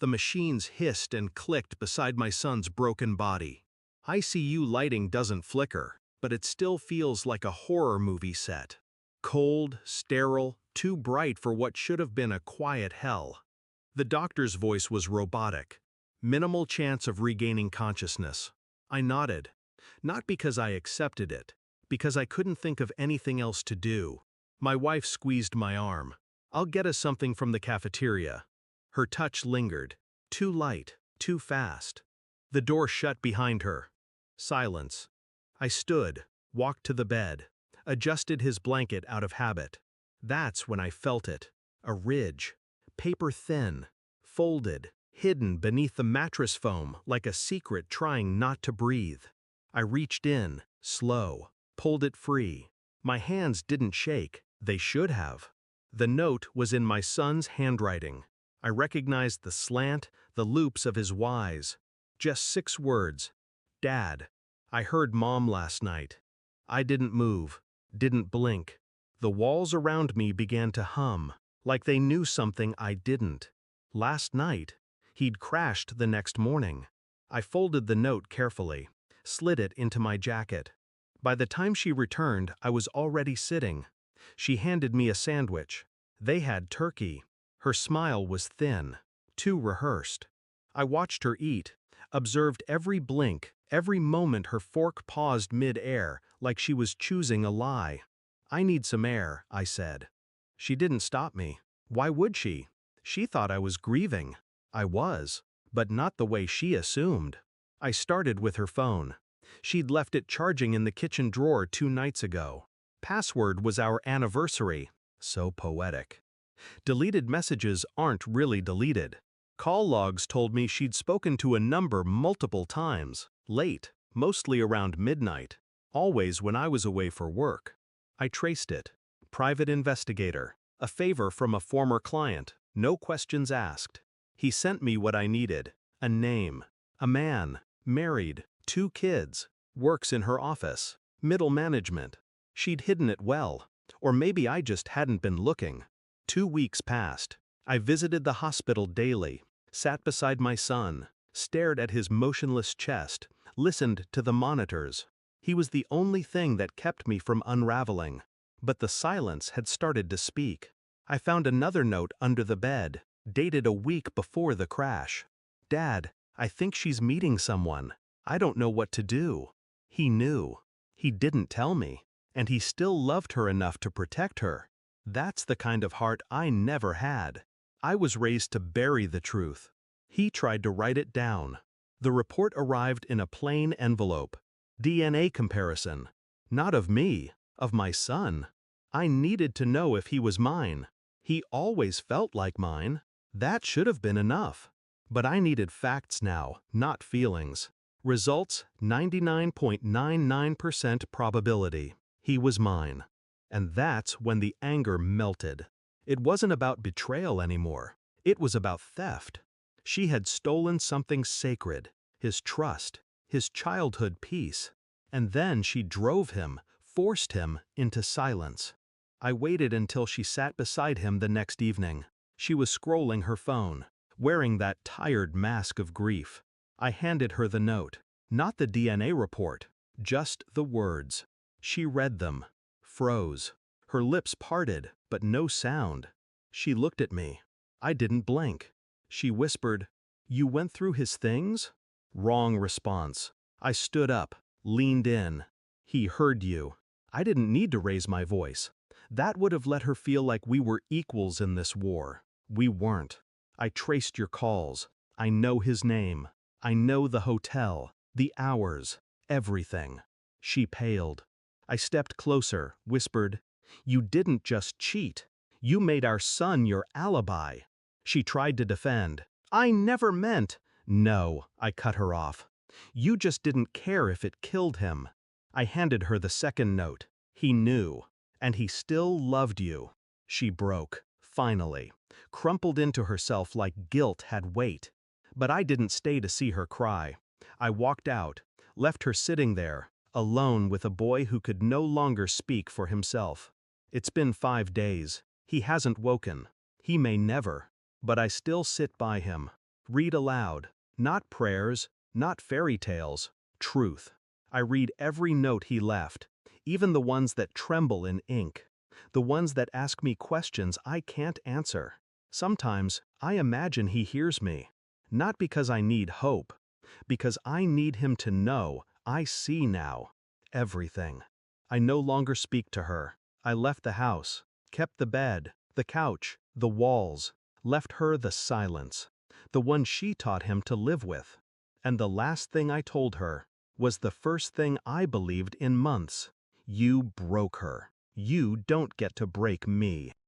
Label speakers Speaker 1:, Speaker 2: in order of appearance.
Speaker 1: The machines hissed and clicked beside my son's broken body. ICU lighting doesn't flicker, but it still feels like a horror movie set. Cold, sterile, too bright for what should have been a quiet hell. The doctor's voice was robotic. Minimal chance of regaining consciousness. I nodded. Not because I accepted it, because I couldn't think of anything else to do. My wife squeezed my arm. "I'll get us something from the cafeteria." Her touch lingered. Too light, too fast. The door shut behind her. Silence. I stood, walked to the bed, adjusted his blanket out of habit. That's when I felt it. A ridge. Paper thin. Folded. Hidden beneath the mattress foam like a secret trying not to breathe. I reached in, slow, pulled it free. My hands didn't shake. They should have. The note was in my son's handwriting. I recognized the slant, the loops of his Y's. Just 6 words. Dad. I heard Mom last night. I didn't move, didn't blink. The walls around me began to hum, like they knew something I didn't. Last night, he'd crashed the next morning. I folded the note carefully, slid it into my jacket. By the time she returned, I was already sitting. She handed me a sandwich. They had turkey. Her smile was thin, too rehearsed. I watched her eat, observed every blink, every moment her fork paused mid-air, like she was choosing a lie. "I need some air," I said. She didn't stop me. Why would she? She thought I was grieving. I was, but not the way she assumed. I started with her phone. She'd left it charging in the kitchen drawer 2 nights ago. Password was our anniversary. So poetic. Deleted messages aren't really deleted. Call logs told me she'd spoken to a number multiple times, late, mostly around midnight, always when I was away for work. I traced it. Private investigator. A favor from a former client. No questions asked. He sent me what I needed. A name. A man. Married. 2 kids. Works in her office. Middle management. She'd hidden it well. Or maybe I just hadn't been looking. 2 weeks passed. I visited the hospital daily, sat beside my son, stared at his motionless chest, listened to the monitors. He was the only thing that kept me from unraveling. But the silence had started to speak. I found another note under the bed, dated a week before the crash. "Dad, I think she's meeting someone. I don't know what to do." He knew. He didn't tell me. And he still loved her enough to protect her. That's the kind of heart I never had. I was raised to bury the truth. He tried to write it down. The report arrived in a plain envelope. DNA comparison. Not of me, of my son. I needed to know if he was mine. He always felt like mine. That should have been enough. But I needed facts now, not feelings. Results: 99.99% probability. He was mine. And that's when the anger melted. It wasn't about betrayal anymore. It was about theft. She had stolen something sacred, his trust, his childhood peace. And then she drove him, forced him into silence. I waited until she sat beside him the next evening. She was scrolling her phone, wearing that tired mask of grief. I handed her the note, not the DNA report, just the words. She read them, froze. Her lips parted, but no sound. She looked at me. I didn't blink. She whispered, "You went through his things?" Wrong response. I stood up, leaned in. "He heard you." I didn't need to raise my voice. That would have let her feel like we were equals in this war. We weren't. I traced your calls. I know his name. I know the hotel, the hours, everything. She paled. I stepped closer, whispered, "You didn't just cheat. You made our son your alibi." She tried to defend. "I never meant—" "No," I cut her off. "You just didn't care if it killed him." I handed her the second note. He knew. And he still loved you. She broke, finally, crumpled into herself like guilt had weight. But I didn't stay to see her cry. I walked out, left her sitting there, alone with a boy who could no longer speak for himself. It's been 5 days. He hasn't woken. He may never. But I still sit by him, Read aloud. Not prayers, not fairy tales, truth. I read every note he left, even the ones that tremble in ink, the ones that ask me questions I can't answer. Sometimes I imagine he hears me, not because I need hope, because I need him to know I see now everything. I no longer speak to her. I left the house, kept the bed, the couch, the walls, left her the silence, the one she taught him to live with. And the last thing I told her was the first thing I believed in months. You broke her. You don't get to break me.